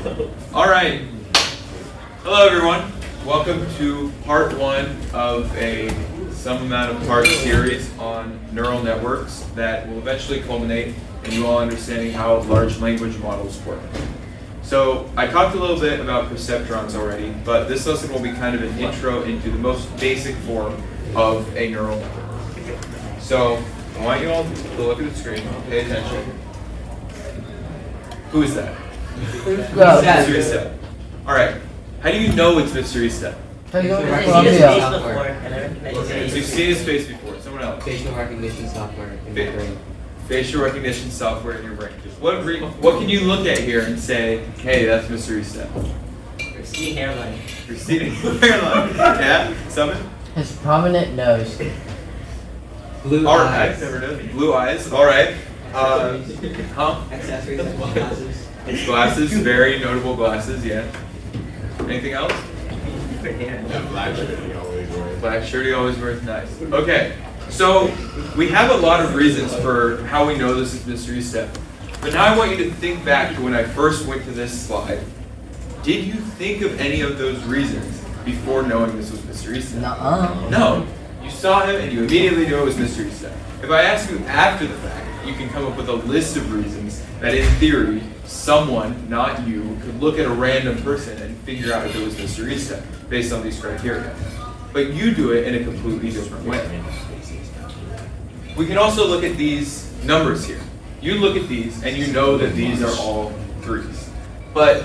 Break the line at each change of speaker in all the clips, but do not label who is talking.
All right. Hello, everyone. Welcome to part one of some amount of parts series on neural networks that will eventually culminate in you all understanding how large language models work. So I talked a little bit about perceptrons already, but this lesson will be kind of an intro into the most basic form of a neural network. So I want you all to look at the screen, pay attention. Who is that? Mystery Step. All right. How do you know it's Mystery Step?
So
you've seen his face before. Someone else.
Facial recognition software in your brain.
Facial recognition software in your brain. What can you look at here and say, hey, that's Mystery Step?
Receding hairline.
Receding hairline. Yeah? Summon?
His prominent nose.
Blue
All
eyes.
right. Never knew. Blue eyes. All right.
Accessories and glasses.
Glasses. Very notable glasses. Yeah. Anything else?
Yeah, black shirt he always wears.
Black shirt he always wears. Nice. Okay. So we have a lot of reasons for how we know this is Mystery Step. But now I want you to think back to when I first went to this slide. Did you think of any of those reasons before knowing this was Mystery Step?
Nuh-uh.
No. You saw him and you immediately knew it was Mystery Step. If I ask you after the fact, you can come up with a list of reasons that in theory, someone, not you, could look at a random person and figure out if it was Mystery Step based on these criteria. But you do it in a completely different way. We can also look at these numbers here. You look at these and you know that these are all threes. But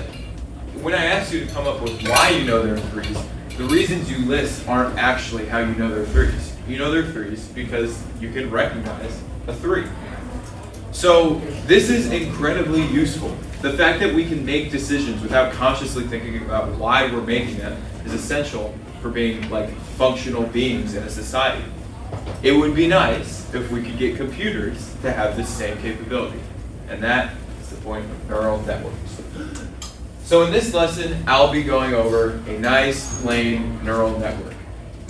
when I ask you to come up with why you know they're threes, the reasons you list aren't actually how you know they're threes. You know they're threes because you can recognize a three. So this is incredibly useful. The fact that we can make decisions without consciously thinking about why we're making them is essential for being like functional beings in a society. It would be nice if we could get computers to have this same capability. And that is the point of neural networks. So in this lesson, I'll be going over a nice, plain neural network.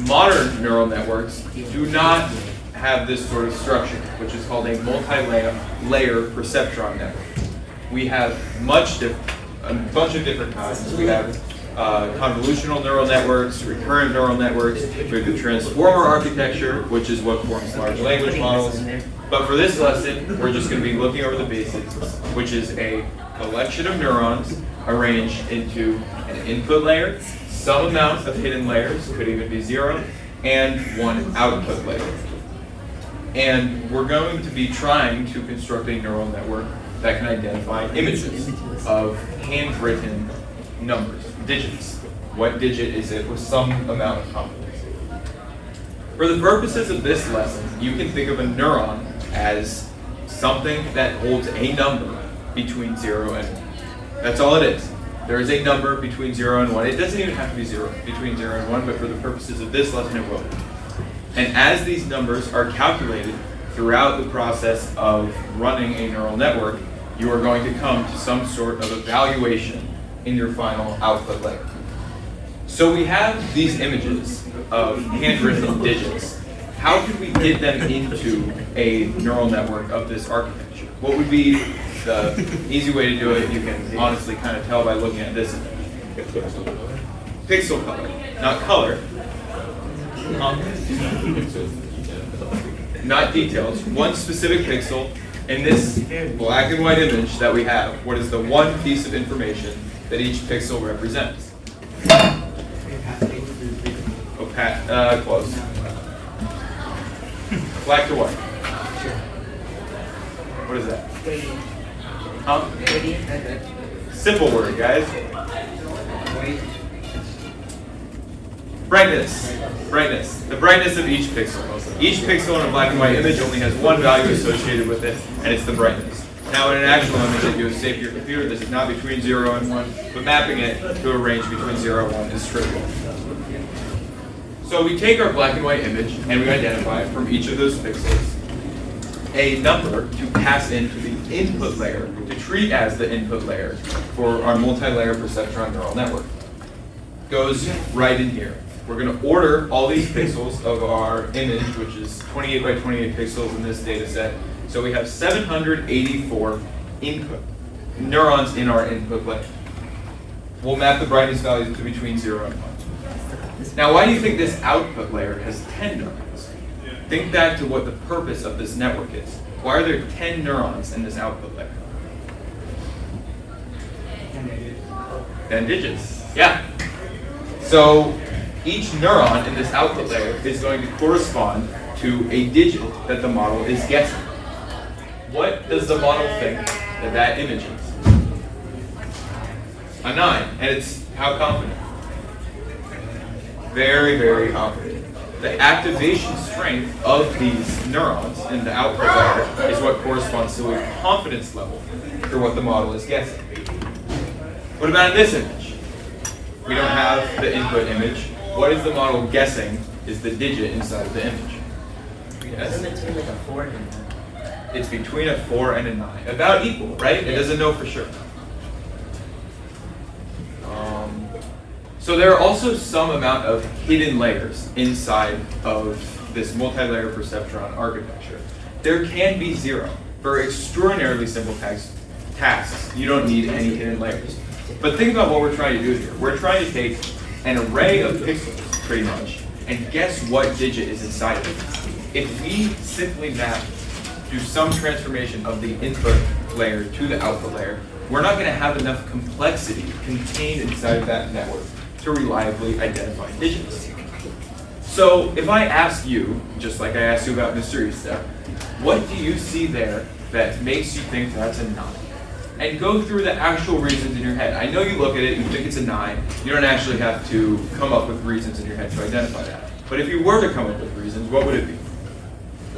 Modern neural networks do not have this sort of structure, which is called a multi-layer perceptron network. We have a bunch of different kinds. We have convolutional neural networks, recurrent neural networks, we have the transformer architecture, which is what forms large language models. But for this lesson, we're just going to be looking over the basics, which is a collection of neurons arranged into an input layer, some amount of hidden layers, could even be zero, and one output layer. And we're going to be trying to construct a neural network that can identify images of handwritten numbers, digits. What digit is it with some amount of confidence? For the purposes of this lesson, you can think of a neuron as something that holds a number between 0 and 1. That's all it is. There is a number between 0 and 1. It doesn't even have to be between 0 and 1, but for the purposes of this lesson, it will. And as these numbers are calculated throughout the process of running a neural network, you are going to come to some sort of evaluation in your final output layer. So we have these images of handwritten digits. How could we get them into a neural network of this architecture? What would be the easy way to do it? You can honestly kind of tell by looking at this image. Pixel color, not color. Not details. One specific pixel in this black and white image that we have. What is the one piece of information that each pixel represents? Close. Black to white. What is that? Simple word, guys. Brightness. Brightness. The brightness of each pixel. Each pixel in a black and white image only has one value associated with it, and it's the brightness. Now in an actual image that you have saved to your computer, this is not between 0 and 1, but mapping it to a range between 0 and 1 is trivial. So we take our black and white image, and we identify from each of those pixels a number to pass into the input layer, to treat as the input layer for our multi-layer perceptron neural network. Goes right in here. We're going to order all these pixels of our image, which is 28 by 28 pixels in this data set. So we have 784 input neurons in our input layer. we'll map the brightness values to between 0 and 1. Now, why do you think this output layer has 10 neurons? Think back to what the purpose of this network is. Why are there 10 neurons in this output layer? 10 digits. Yeah. So each neuron in this output layer is going to correspond to a digit that the model is guessing. What does the model think that that image is? A 9. And it's how confident? Very, very confident. The activation strength of these neurons in the output layer is what corresponds to a confidence level for what the model is guessing. What about in this image? We don't have the input image. What is the model guessing is the digit inside of the image? Yes?
Isn't it between like a 4 and a 9?
It's between a 4 and a 9. About equal, right? It doesn't know for sure. So there are also some amount of hidden layers inside of this multi-layer perceptron architecture. There can be 0. For extraordinarily simple tasks, you don't need any hidden layers. But think about what we're trying to do here. We're trying to take an array of pixels, pretty much, and guess what digit is inside of it. If we simply do some transformation of the input layer to the output layer, we're not going to have enough complexity contained inside of that network to reliably identify digits. So if I ask you, just like I asked you about mystery step, what do you see there that makes you think that's a 9? And go through the actual reasons in your head. I know you look at it, you think it's a 9. You don't actually have to come up with reasons in your head to identify that. But if you were to come up with reasons, what would it be?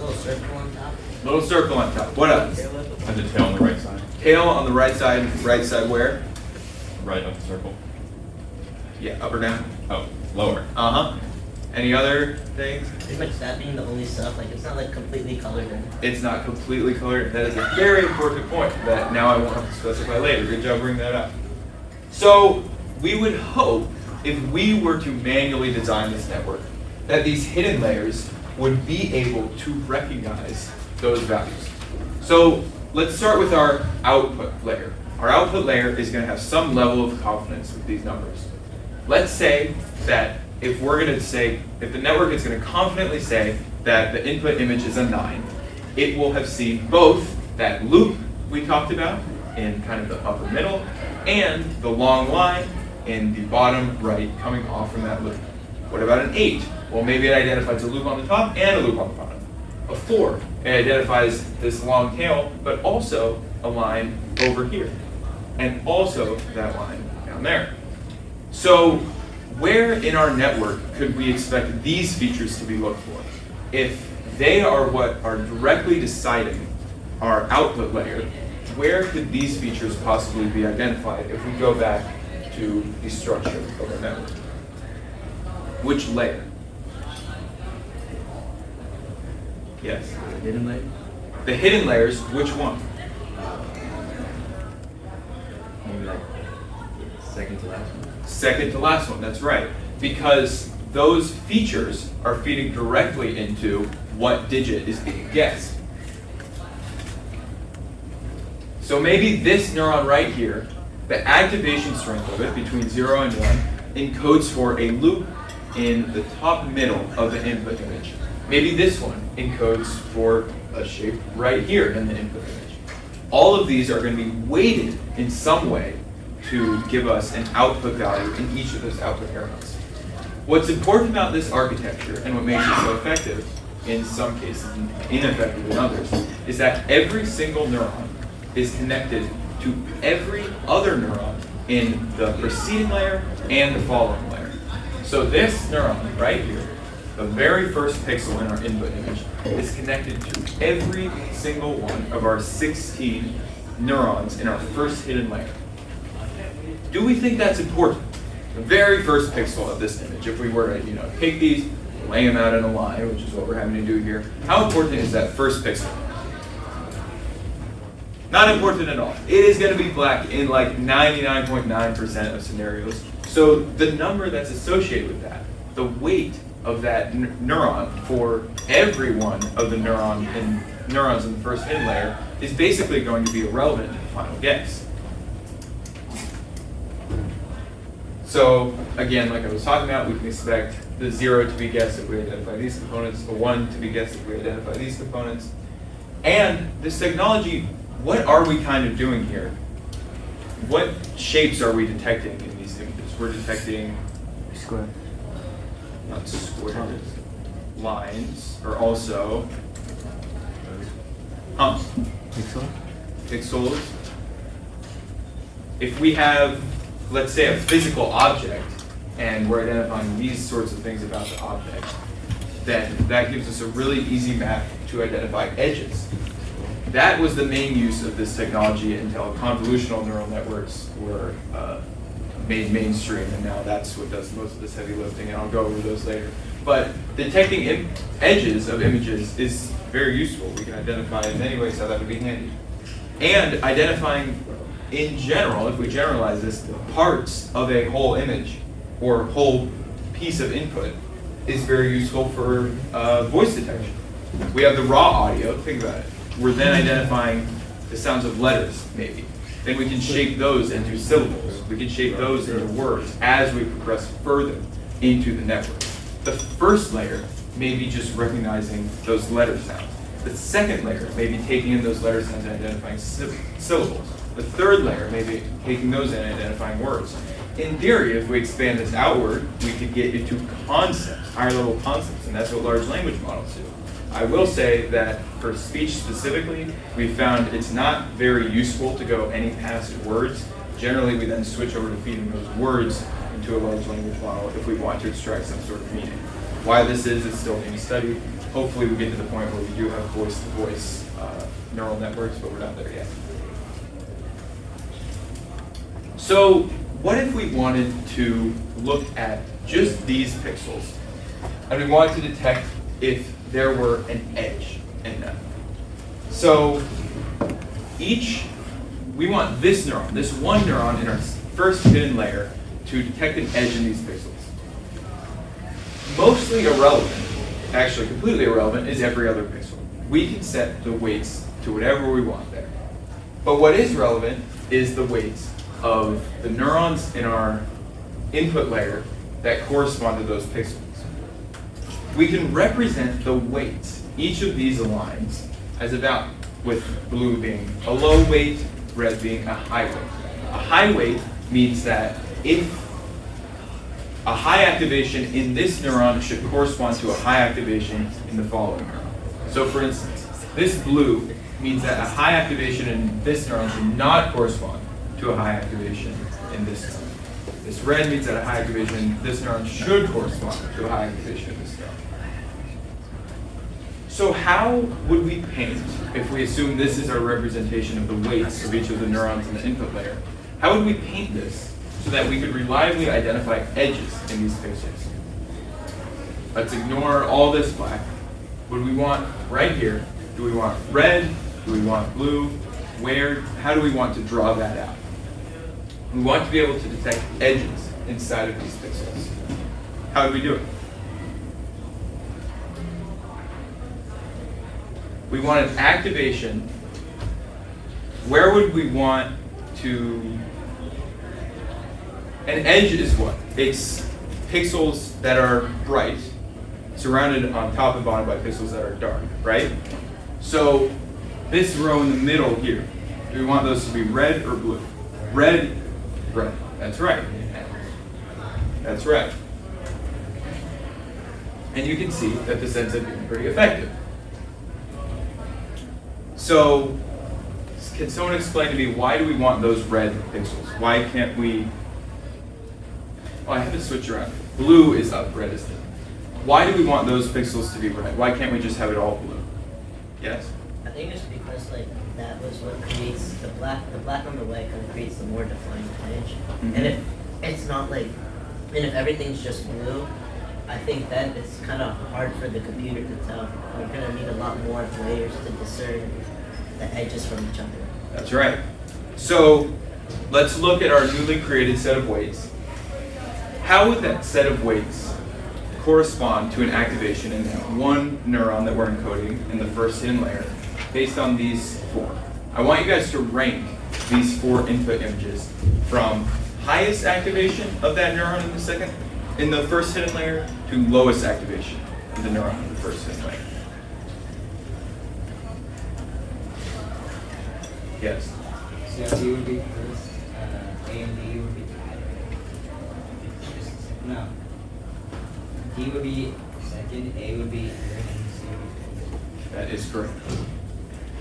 Little circle on top.
Little circle on top. What else?
And the tail on the right side.
Tail on the right side where?
Right of the circle.
Yeah, up or down?
Oh, lower.
Uh-huh. Any other things?
Pretty much that being the only stuff, like it's not like completely colored in.
It's not completely colored. That is a very important point that now I won't have to specify later. Good job bringing that up. So we would hope, if we were to manually design this network, that these hidden layers would be able to recognize those values. So let's start with our output layer. Our output layer is going to have some level of confidence with these numbers. Let's say that if the network is going to confidently say that the input image is a 9, it will have seen both that loop we talked about in kind of the upper middle and the long line in the bottom right coming off from that loop. What about an 8? Well, maybe it identifies a loop on the top and a loop on the bottom. A 4, it identifies this long tail, but also a line over here, and also that line down there. So where in our network could we expect these features to be looked for? If they are what are directly deciding our output layer, where could these features possibly be identified if we go back to the structure of our network? Which layer? Yes?
Hidden layer?
The hidden layers, which one?
Maybe like second to last one.
Second to last one, that's right. Because those features are feeding directly into what digit is being guessed. So maybe this neuron right here, the activation strength of it between 0 and 1 encodes for a loop in the top middle of the input image. Maybe this one encodes for a shape right here in the input image. All of these are going to be weighted in some way to give us an output value in each of those output neurons. What's important about this architecture and what makes it so effective in some cases and ineffective in others is that every single neuron is connected to every other neuron in the preceding layer and the following layer. So this neuron right here, the very first pixel in our input image, is connected to every single one of our 16 neurons in our first hidden layer. Do we think that's important? The very first pixel of this image, if we were to take these, lay them out in a line, which is what we're having to do here, how important is that first pixel? Not important at all. It is going to be black in like 99.9% of scenarios. So the number that's associated with that, the weight of that neuron for every one of the neurons in the first hidden layer is basically going to be irrelevant to the final guess. So again, like I was talking about, we can expect the 0 to be guessed if we identify these components, the 1 to be guessed if we identify these components. And this technology, what are we kind of doing here? What shapes are we detecting in these images? We're detecting
Square.
not squares, lines, or also
Pixel.
pixels. If we have, let's say, a physical object, and we're identifying these sorts of things about the object, then that gives us a really easy map to identify edges. That was the main use of this technology until convolutional neural networks were made mainstream, and now that's what does most of this heavy lifting, and I'll go over those later. But detecting edges of images is very useful. We can identify in many ways how that would be handy. And identifying, in general, if we generalize this, parts of a whole image or whole piece of input is very useful for voice detection. We have the raw audio, think about it. We're then identifying the sounds of letters, maybe. Then we can shape those into syllables. We can shape those into words as we progress further into the network. The first layer may be just recognizing those letter sounds. The second layer may be taking in those letter sounds and identifying syllables. The third layer may be taking those in and identifying words. In theory, if we expand this outward, we could get into concepts, higher level concepts, and that's what large language models do. I will say that for speech specifically, we found it's not very useful to go any past words. Generally, we then switch over to feeding those words into a large language model if we want to extract some sort of meaning. Why this is still being studied. Hopefully we get to the point where we do have voice-to-voice neural networks, but we're not there yet. So what if we wanted to look at just these pixels and we wanted to detect if there were an edge in them? So we want this neuron, this one neuron in our first hidden layer to detect an edge in these pixels. Mostly irrelevant, actually completely irrelevant, is every other pixel. We can set the weights to whatever we want there. But what is relevant is the weights of the neurons in our input layer that correspond to those pixels. We can represent the weights, each of these lines, as about, with blue being a low weight, red being a high weight. A high weight means that if a high activation in this neuron should correspond to a high activation in the following neuron. So for instance, this blue means that a high activation in this neuron should not correspond to a high activation in this neuron. This red means that a high activation in this neuron should correspond to a high activation in this neuron. So how would we paint, if we assume this is our representation of the weights of each of the neurons in the input layer, how would we paint this so that we could reliably identify edges in these pixels? Let's ignore all this black. Would we want, right here, do we want red? Do we want blue? How do we want to draw that out? We want to be able to detect edges inside of these pixels. How do we do it? We want an activation. Where would we want to... An edge is what? It's pixels that are bright, surrounded on top and bottom by pixels that are dark, right? So this row in the middle here, do we want those to be red or blue? Red, red. That's right. That's right. And you can see that this ends up being pretty effective. So can someone explain to me, why do we want those red pixels? Why can't we... Oh, I have to switch around. Blue is up, red is down. Why do we want those pixels to be red? Why can't we just have it all blue? Yes?
I think it's because that was what creates the black on the white kind of creates the more defined edge.
Mm-hmm.
And if it's not and if everything's just blue, I think that it's kind of hard for the computer to tell. We're gonna need a lot more layers to discern the edges from each other.
That's right. So let's look at our newly created set of weights. How would that set of weights correspond to an activation in that one neuron that we're encoding in the first hidden layer based on these four? I want you guys to rank these four input images from highest activation of that neuron in the first hidden layer to lowest activation of the neuron in the first hidden layer. Yes.
So D would be first, A and D would be tied. No. D would be second, A would be third, and C would be fourth.
That is correct.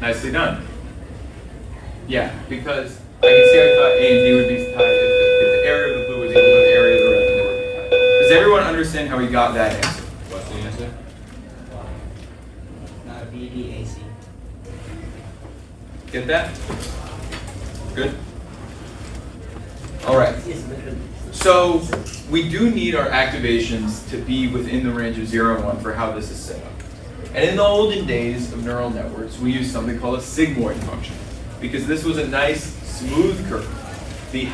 Nicely done. Yeah, because I can see I thought A and D would be tied if the area of the blue was equal to the area of the red, then they would be tied. Does everyone understand how we got that answer?
What's the answer?
Not B, D, A, C.
Get that? Good? All right.
It's literally.
So we do need our activations to be within the range of 0 and 1 for how this is set up. And in the olden days of neural networks, we used something called a sigmoid function because this was a nice, smooth curve. The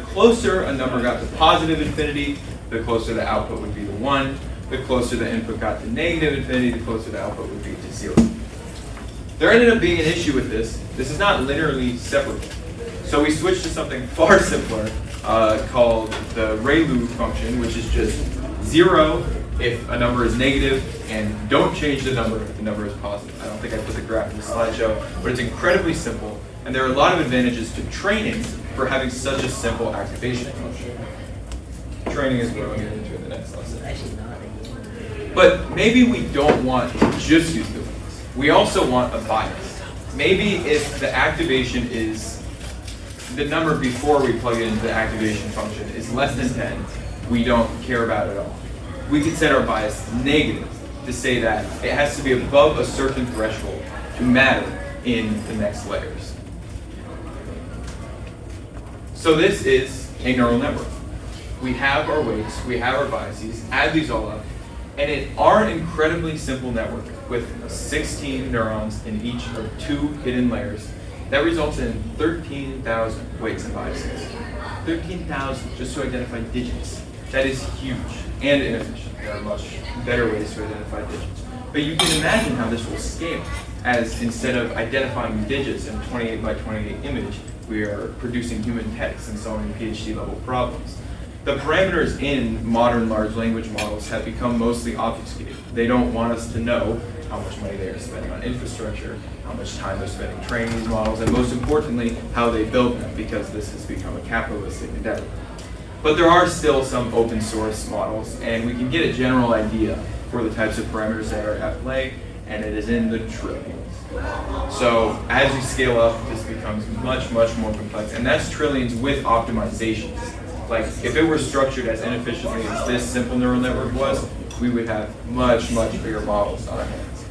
closer a number got to positive infinity, the closer the output would be to 1. The closer the input got to negative infinity, the closer the output would be to 0. There ended up being an issue with this. This is not linearly separable. So we switched to something far simpler called the ReLU function, which is just 0 if a number is negative, and don't change the number if the number is positive. I don't think I put the graph in the slideshow, but it's incredibly simple, and there are a lot of advantages to training for having such a simple activation function. Training is what we'll get into in the next lesson.
Actually not.
But maybe we don't want to just use the ones. We also want a bias. Maybe if the activation is the number before we plug it into the activation function is less than 10, we don't care about it at all. We could set our bias negative to say that it has to be above a certain threshold to matter in the next layers. So this is a neural network. We have our weights, we have our biases, add these all up, and in our incredibly simple network with 16 neurons in each of 2 hidden layers, that results in 13,000 weights and biases. 13,000 just to identify digits. That is huge and inefficient. There are much better ways to identify digits. But you can imagine how this will scale, as instead of identifying digits in a 28 by 28 image, we are producing human text and solving PhD level problems. The parameters in modern large language models have become mostly obfuscated. They don't want us to know how much money they are spending on infrastructure, how much time they're spending training these models, and most importantly, how they build them, because this has become a capitalistic endeavor. But there are still some open source models, and we can get a general idea for the types of parameters that are at play, and it is in the trillions. So as you scale up, this becomes much, much more complex, and that's trillions with optimizations. Like, if it were structured as inefficiently as this simple neural network was, we would have much, much bigger models on our hands.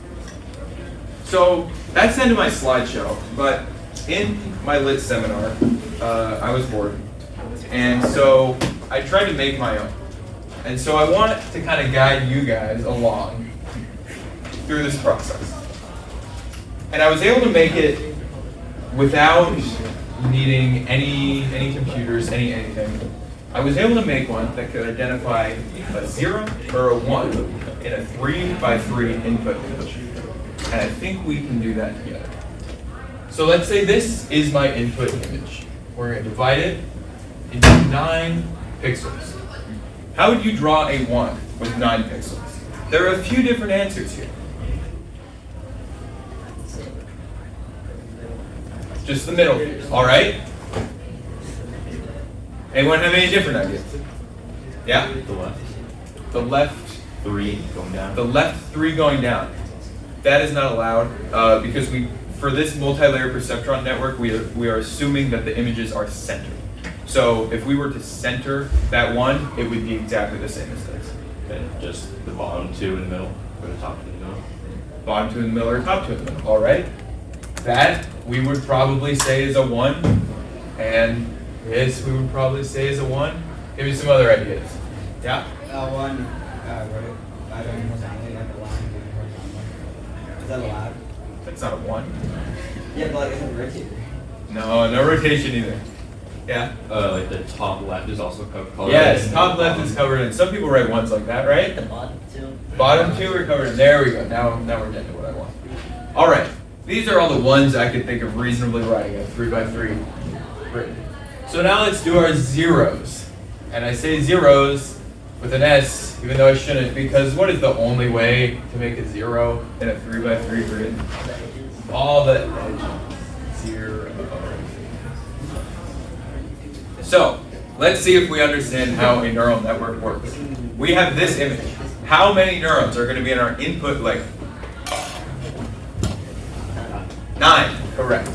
So that's the end of my slideshow, but in my lit seminar, I was bored. And so I tried to make my own. And so I want to kind of guide you guys along through this process. And I was able to make it without needing any computers, anything. I was able to make one that could identify a 0 or a 1 in a 3 by 3 input image. And I think we can do that together. So let's say this is my input image. We're going to divide it into 9 pixels. How would you draw a 1 with 9 pixels? There are a few different answers here. Just the middle views, all right? Anyone have any different ideas? Yeah?
The left.
The left
3 going down.
The left 3 going down. That is not allowed because for this multi-layer perceptron network, we are assuming that the images are centered. So if we were to center that 1, it would be exactly the same as this.
And just the bottom 2 in the middle, or the top 2 in the middle.
Bottom 2 in the middle or top 2 in the middle, all right? That we would probably say is a 1, and this we would probably say is a 1. Give me some other ideas. Yeah?
One, right? I don't know something like a line going horizontal. Is that allowed?
That's not a 1.
Yeah, but like, it's a rotator.
No rotation either. Yeah?
Like the top left is also covered.
Yes, top left is covered in. Some people write 1s like that, right?
The bottom 2.
Bottom 2 are covered in. There we go. Now we're getting to what I want. All right. These are all the ones I could think of reasonably writing a 3 by 3 written. So now let's do our zeros. And I say zeros with an S, even though I shouldn't, because what is the only way to make a zero in a 3x3 grid? All the edges. Zero. So, let's see if we understand how a neural network works. We have this image. How many neurons are going to be in our input layer? 9. Correct.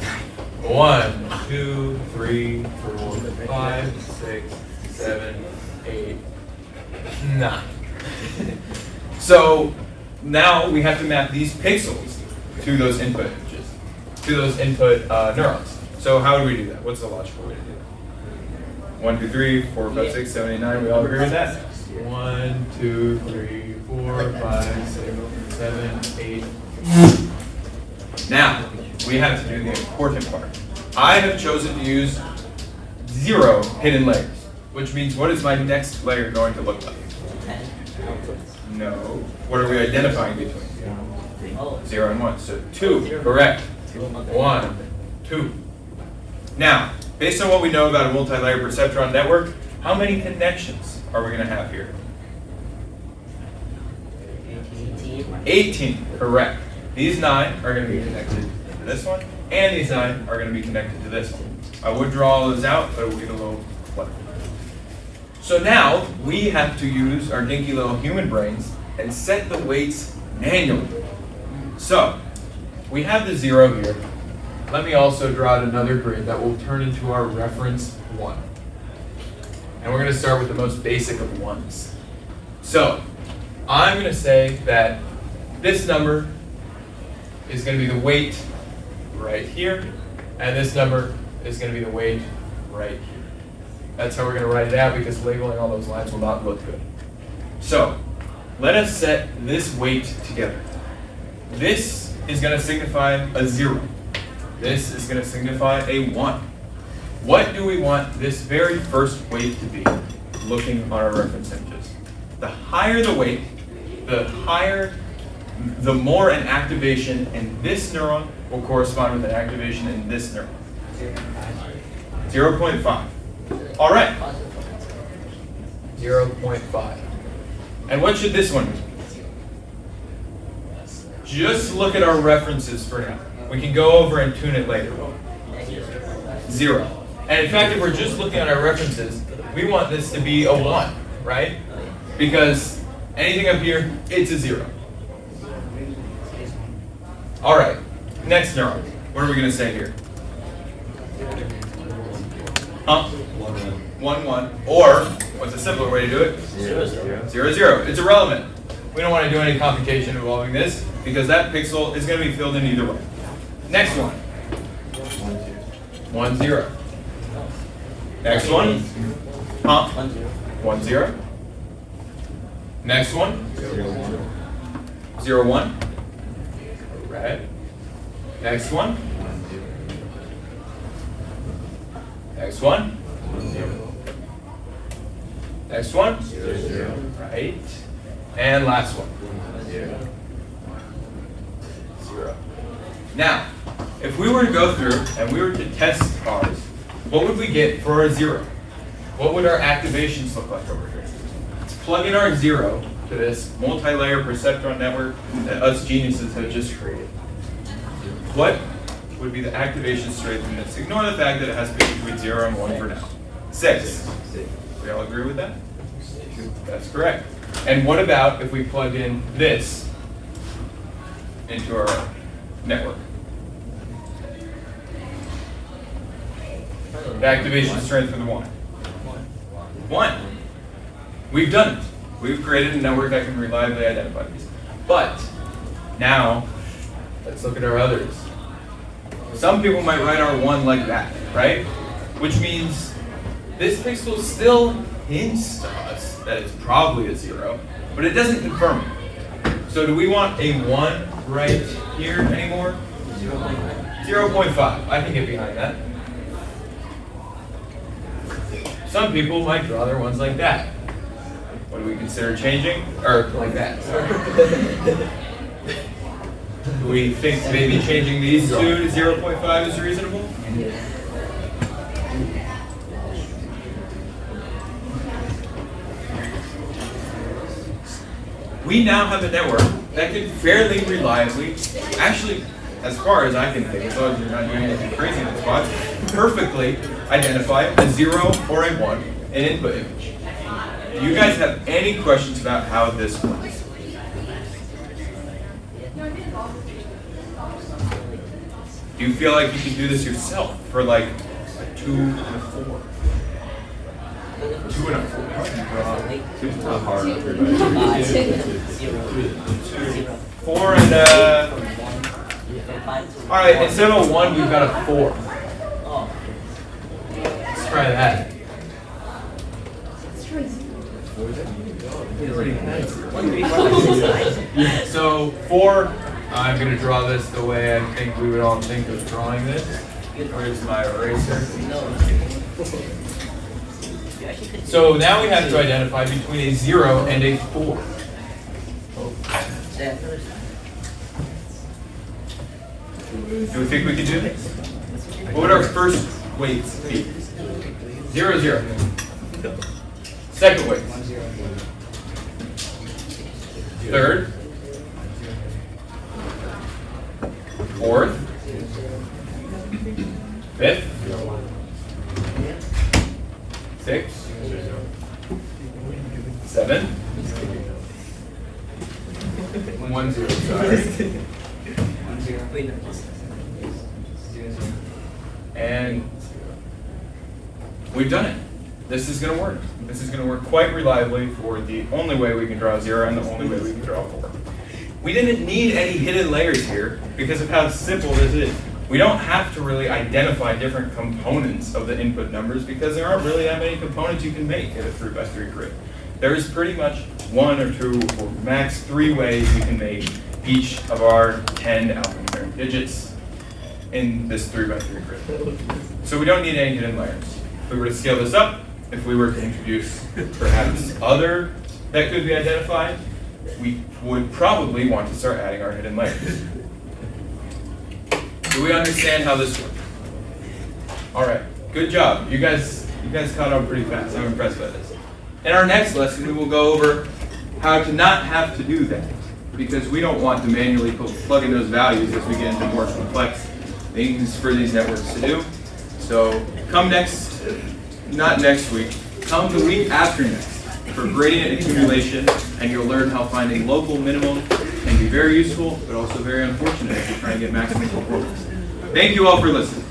1, 2, 3, 4, 5, 6, 7, 8, 9. So now we have to map these pixels to those input images, to those input neurons. So how do we do that? What's the logical way to do that? 1, 2, 3, 4, 5, 6, 7, 8, 9. We all agree with that? 1, 2, 3, 4, 5, 6, 7, 8. Now, we have to do the important part. I have chosen to use 0 hidden layers, which means what is my next layer going to look like? No. What are we identifying between? 0 and 1. So 2, correct. 1, 2. Now, based on what we know about a multi-layer perceptron network, how many connections are we going to have here? 18, correct. These 9 are going to be connected to this one, and these 9 are going to be connected to this one. I would draw all those out, but it will get a little cluttered. So now we have to use our dinky little human brains and set the weights manually. So we have the 0 here. Let me also draw out another grid that will turn into our reference 1. And we're going to start with the most basic of 1s. So I'm going to say that this number is going to be the weight right here, and this number is going to be the weight right here. That's how we're going to write it out, because labeling all those lines will not look good. So let us set this weight together. This is going to signify a 0. This is going to signify a 1. What do we want this very first weight to be, looking on our reference images? The higher the weight, the more an activation in this neuron will correspond with an activation in this neuron. 0.5. All right. 0.5. And what should this one be? Just look at our references for now. We can go over and tune it later. 0. And in fact, if we're just looking at our references, we want this to be a 1, right? Because anything up here, it's a 0. All right, next neuron. What are we going to say here? 1, 1. Or, what's a simpler way to do it?
0, 0.
0, 0. It's irrelevant. We don't want to do any computation involving this, because that pixel is going to be filled in either way. Next one. 1, 0. Next one. 1, 0. Next one. 0, 1. Right. Next one. Next one. Next one.
0.
Right. And last one.
0.
Now, if we were to go through and we were to test ours, what would we get for our 0? What would our activations look like over here? Let's plug in our 0 to this multi-layer perceptron network that us geniuses have just created. What would be the activation straight from this? Ignore the fact that it has to be between 0 and 1 for now. 6. We all agree with that? That's correct. And what about if we plug in this into our network? The activation strength for the 1. 1. We've done it. We've created a network that can reliably identify these. But now, let's look at our others. Some people might write our 1 like that, right? Which means this pixel still hints to us that it's probably a 0, but it doesn't confirm it. So do we want a 1 right here anymore? 0.5. I can get behind that. Some people might draw their 1s like that. What do we consider changing? Or like that, sorry. Do we think maybe changing these two to 0.5 is reasonable? we now have a network that can fairly reliably, actually, as far as I can think, as long as you're not doing anything crazy in the spots, perfectly identify a 0 or a 1 in input image. Do you guys have any questions about how this works? Do you feel like you can do this yourself for like a 2 and a 4? 2 and a 4.
Two's not hard enough for everybody.
4 and all right, instead of a 1, we've got a 4. Let's try that. So 4, I'm going to draw this the way I think we would all think of drawing this. Where's my eraser? So now we have to identify between a 0 and a 4. Do we think we can do this? What would our first weights be? 0, 0. Second weight. Third. Fourth. Fifth. Sixth. Seventh. 1, 0, sorry. And we've done it. This is going to work. This is going to work quite reliably for the only way we can draw a 0 and the only way we can draw a 4. We didn't need any hidden layers here because of how simple this is. We don't have to really identify different components of the input numbers because there aren't really that many components you can make in a 3x3 grid. There's pretty much 1 or 2 or max 3 ways we can make each of our 10 alphanumeric digits in this 3x3 grid. So we don't need any hidden layers. If we were to scale this up, if we were to introduce perhaps other that could be identified, we would probably want to start adding our hidden layers. Do we understand how this works? All right, good job. You guys caught on pretty fast. I'm impressed by this. In our next lesson, we will go over how to not have to do that because we don't want to manually plug in those values as we get into more complex things for these networks to do. So come not next week, come the week after next for gradient accumulation, and you'll learn how finding local minimum can be very useful, but also very unfortunate if you're trying to get maximum performance. Thank you all for listening.